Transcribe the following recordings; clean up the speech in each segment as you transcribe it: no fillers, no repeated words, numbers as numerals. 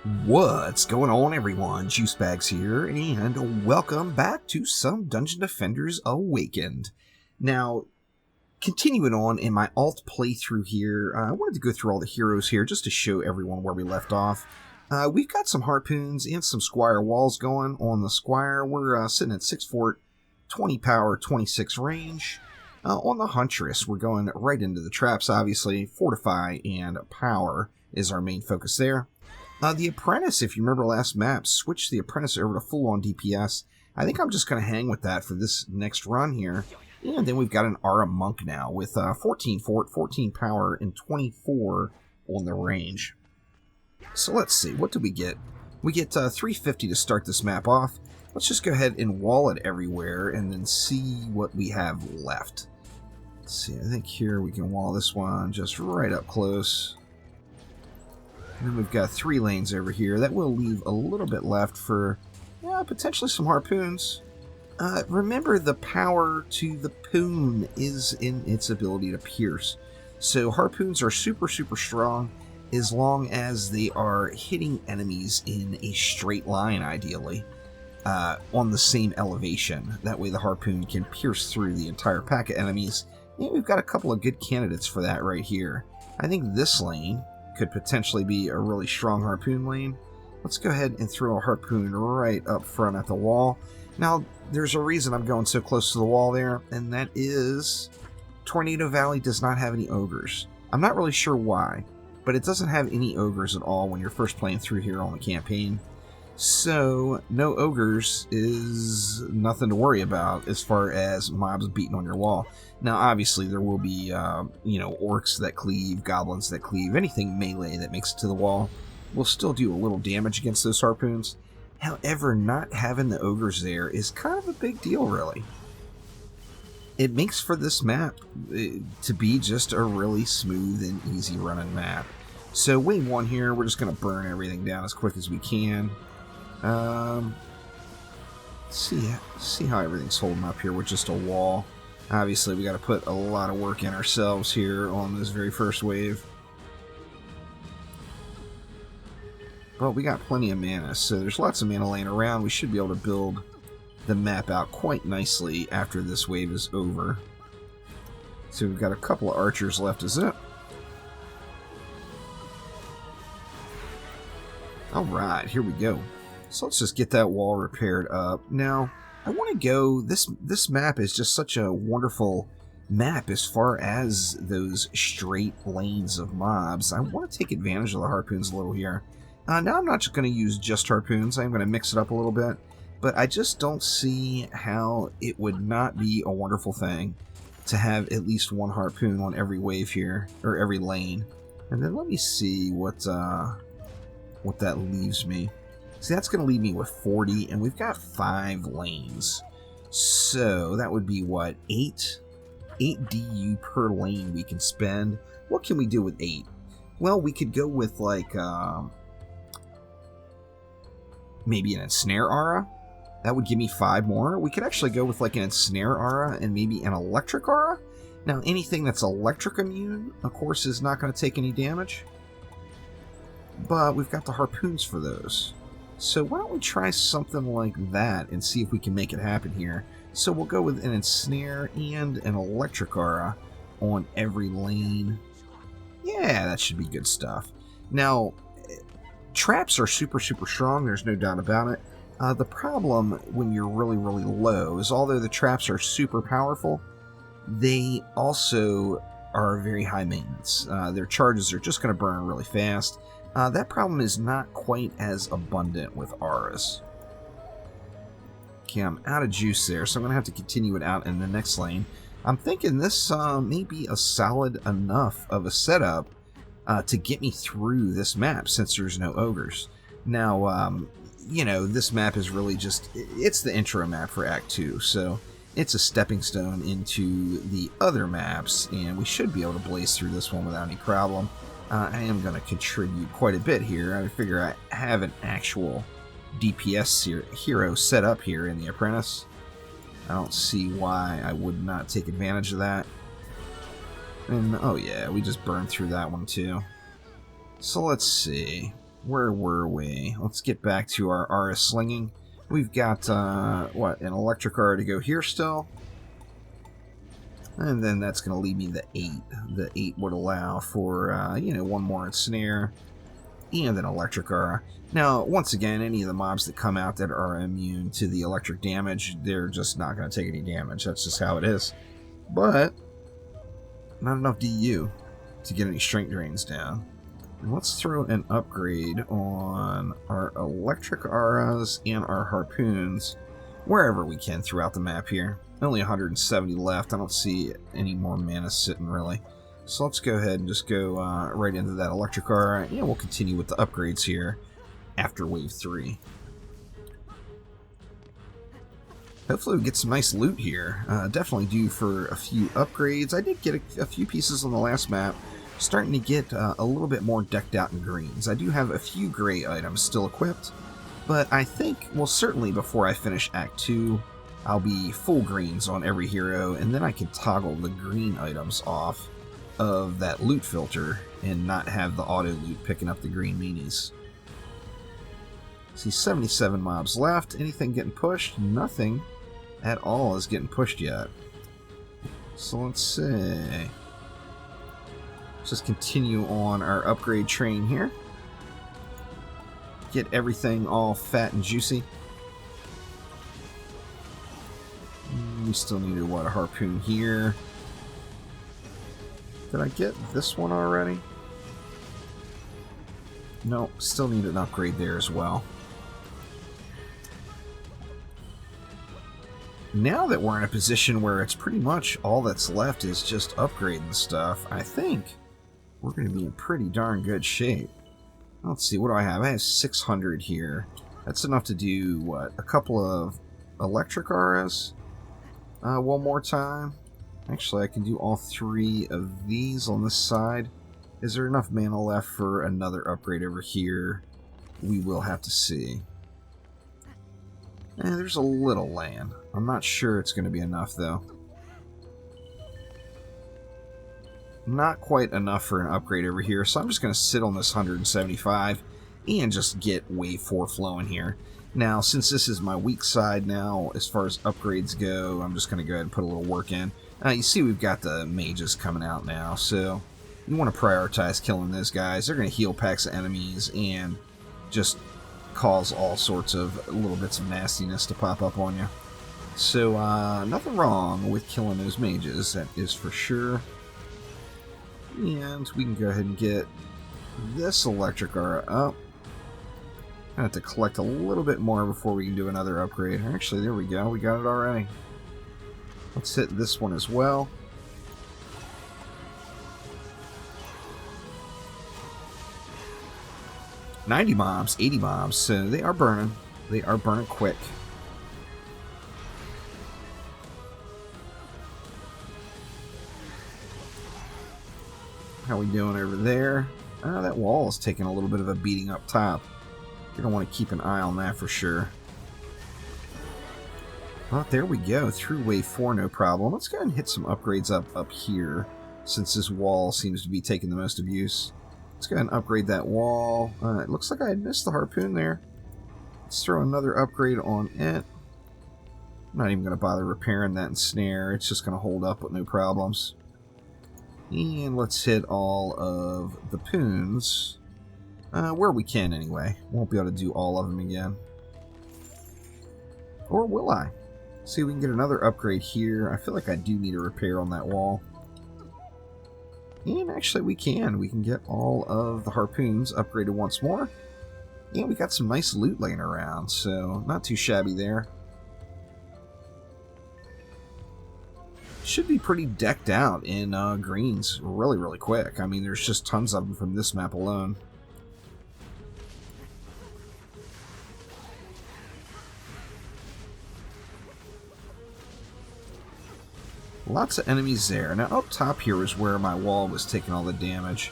What's going on, everyone? Juicebags here, and welcome back to some Dungeon Defenders Awakened. Now, continuing on in my alt playthrough here, I wanted to go through all the heroes here just to show everyone where we left off. We've got some harpoons and some squire walls going. On the squire, we're sitting at 6 fort, 20 power, 26 range. On the huntress, we're going right into the traps, obviously. Fortify and power is our main focus there. The apprentice, if you remember last map, switched the apprentice over to full-on DPS. I think I'm just going to hang with that for this next run here. And then we've got an Aura Monk now with 14 fort, 14 power, and 24 on the range. So let's see, what do we get? We get 350 to start this map off. Let's just go ahead and wall it everywhere and then see what we have left. Let's see, I think here we can wall this one just right up close. And then we've got 3 lanes over here. That will leave a little bit left for potentially some harpoons. Remember, the power to the poon is in its ability to pierce. So harpoons are super strong as long as they are hitting enemies in a straight line, ideally, on the same elevation. That way the harpoon can pierce through the entire pack of enemies. And we've got a couple of good candidates for that right here. I think this lane could potentially be a really strong harpoon lane. Let's go ahead and throw a harpoon right up front at the wall. Now, there's a reason I'm going so close to the wall there, and that is Tornado Valley does not have any ogres. I'm not really sure why, but it doesn't have any ogres at all when you're first playing through here on the campaign. So, no ogres is nothing to worry about as far as mobs beating on your wall. Now, obviously, there will be, orcs that cleave, goblins that cleave, anything melee that makes it to the wall will still do a little damage against those harpoons. However, not having the ogres there is kind of a big deal, really. It makes for this map to be just a really smooth and easy running map. So, wave 1 here, we're just going to burn everything down as quick as we can. See how everything's holding up here with just a wall. Obviously, we got to put a lot of work in ourselves here on this very first wave. But we got plenty of mana, so there's lots of mana laying around. We should be able to build the map out quite nicely after this wave is over. So we've got a couple of archers left, is it? Alright, here we go. So let's just get that wall repaired up. Now, I want to go, this map is just such a wonderful map as far as those straight lanes of mobs. I want to take advantage of the harpoons a little here. Now I'm not just going to use just harpoons, I'm going to mix it up a little bit, but I just don't see how it would not be a wonderful thing to have at least one harpoon on every wave here, or every lane. And then let me see what that leaves me. See, that's going to leave me with 40, and we've got 5 lanes. So that would be, what, 8 DU per lane we can spend. What can we do with 8? Well, we could go with, like, maybe an Ensnare Aura. That would give me 5 more. We could actually go with, like, an Ensnare Aura and maybe an Electric Aura. Now, anything that's electric immune, of course, is not going to take any damage. But we've got the harpoons for those. So why don't we try something like that and see if we can make it happen here. So we'll go with an Ensnare and an Electric Aura on every lane. Yeah, that should be good stuff. Now, traps are super strong, there's no doubt about it. The problem when you're really low is although the traps are super powerful, they also are very high maintenance. Their charges are just going to burn really fast. That problem is not quite as abundant with auras. Okay, I'm out of juice there, so I'm going to have to continue it out in the next lane. I'm thinking this may be a solid enough of a setup to get me through this map, since there's no ogres. Now, this map is really just, it's the intro map for Act 2, so it's a stepping stone into the other maps, and we should be able to blaze through this one without any problem. I am going to contribute quite a bit here. I figure I have an actual DPS hero set up here in the Apprentice. I don't see why I would not take advantage of that. And, oh yeah, we just burned through that one too. So let's see. Where were we? Let's get back to our RS slinging. We've got, what, an electric aura to go here still. And then that's going to leave me the 8. The 8 would allow for, you know, one more ensnare and an electric aura. Now, once again, any of the mobs that come out that are immune to the electric damage, they're just not going to take any damage. That's just how it is. But not enough DU to get any strength drains down. And let's throw an upgrade on our electric auras and our harpoons wherever we can throughout the map here. Only 170 left. I don't see any more mana sitting really. So let's go ahead and just go right into that electric aura, and we'll continue with the upgrades here after wave 3. Hopefully we get some nice loot here. Definitely due for a few upgrades. I did get a few pieces on the last map. Starting to get a little bit more decked out in greens. I do have a few gray items still equipped, but I think, well, certainly before I finish Act 2, I'll be full greens on every hero, and then I can toggle the green items off of that loot filter and not have the auto loot picking up the green meanies. See, 77 mobs left. Anything getting pushed? Nothing at all is getting pushed yet. So let's see. Let's just continue on our upgrade train here. Get everything all fat and juicy. We still need a harpoon here. Did I get this one already? No, still need an upgrade there as well. Now that we're in a position where it's pretty much all that's left is just upgrading stuff, I think we're going to be in pretty darn good shape. Let's see, what do I have? I have 600 here. That's enough to do, what, a couple of electric auras? One more time. Actually, I can do all 3 of these on this side. Is there enough mana left for another upgrade over here? We will have to see. There's a little land. I'm not sure it's going to be enough, though. Not quite enough for an upgrade over here, so I'm just going to sit on this 175 and just get wave 4 flowing here. Now, since this is my weak side now, as far as upgrades go, I'm just going to go ahead and put a little work in. You see we've got the mages coming out now, so you want to prioritize killing those guys. They're going to heal packs of enemies and just cause all sorts of little bits of nastiness to pop up on you. So, nothing wrong with killing those mages, that is for sure. And we can go ahead and get this electric aura up. I have to collect a little bit more before we can do another upgrade. Actually, there we go. We got it already. Let's hit this one as well. $90 mobs, 80 mobs, so they are burning. They are burning quick. How we doing over there? That wall is taking a little bit of a beating up top. You're going to want to keep an eye on that for sure. Well, there we go. Through wave 4, no problem. Let's go ahead and hit some upgrades up here, since this wall seems to be taking the most abuse. Let's go ahead and upgrade that wall. It looks like I missed the harpoon there. Let's throw another upgrade on it. I'm not even going to bother repairing that ensnare. It's just going to hold up with no problems. And let's hit all of the poons. Where we can, anyway. Won't be able to do all of them again. Or will I? See if we can get another upgrade here. I feel like I do need a repair on that wall. And actually we can. We can get all of the harpoons upgraded once more. And we got some nice loot laying around, so not too shabby there. Should be pretty decked out in greens really, really quick. I mean, there's just tons of them from this map alone. Lots of enemies there. Now, up top here is where my wall was taking all the damage.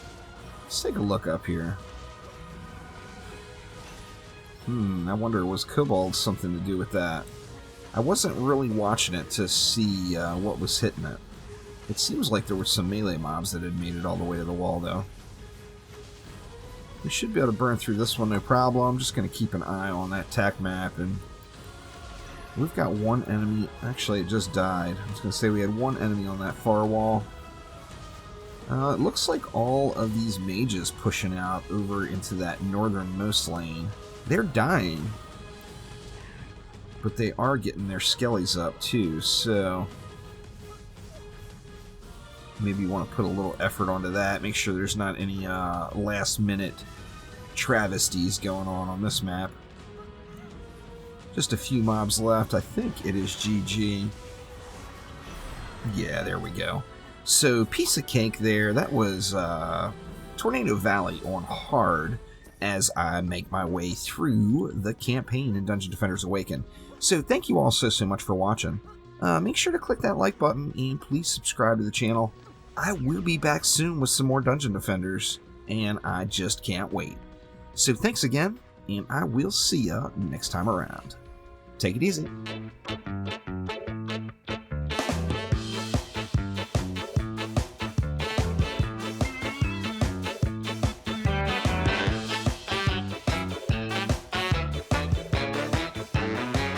Let's take a look up here. I wonder, was Kobold something to do with that? I wasn't really watching it to see what was hitting it. It seems like there were some melee mobs that had made it all the way to the wall, though. We should be able to burn through this one no problem. I'm just going to keep an eye on that attack map. And we've got one enemy. Actually, it just died. I was going to say we had one enemy on that far wall. It looks like all of these mages pushing out over into that northernmost lane. They're dying. But they are getting their skellies up too, so maybe you want to put a little effort onto that. Make sure there's not any last-minute travesties going on this map. Just a few mobs left. I think it is GG. Yeah, there we go. So, piece of cake there. That was Tornado Valley on hard as I make my way through the campaign in Dungeon Defenders Awaken. So, thank you all so much for watching. Make sure to click that like button and please subscribe to the channel. I will be back soon with some more Dungeon Defenders, and I just can't wait. So, thanks again, and I will see ya next time around. Take it easy.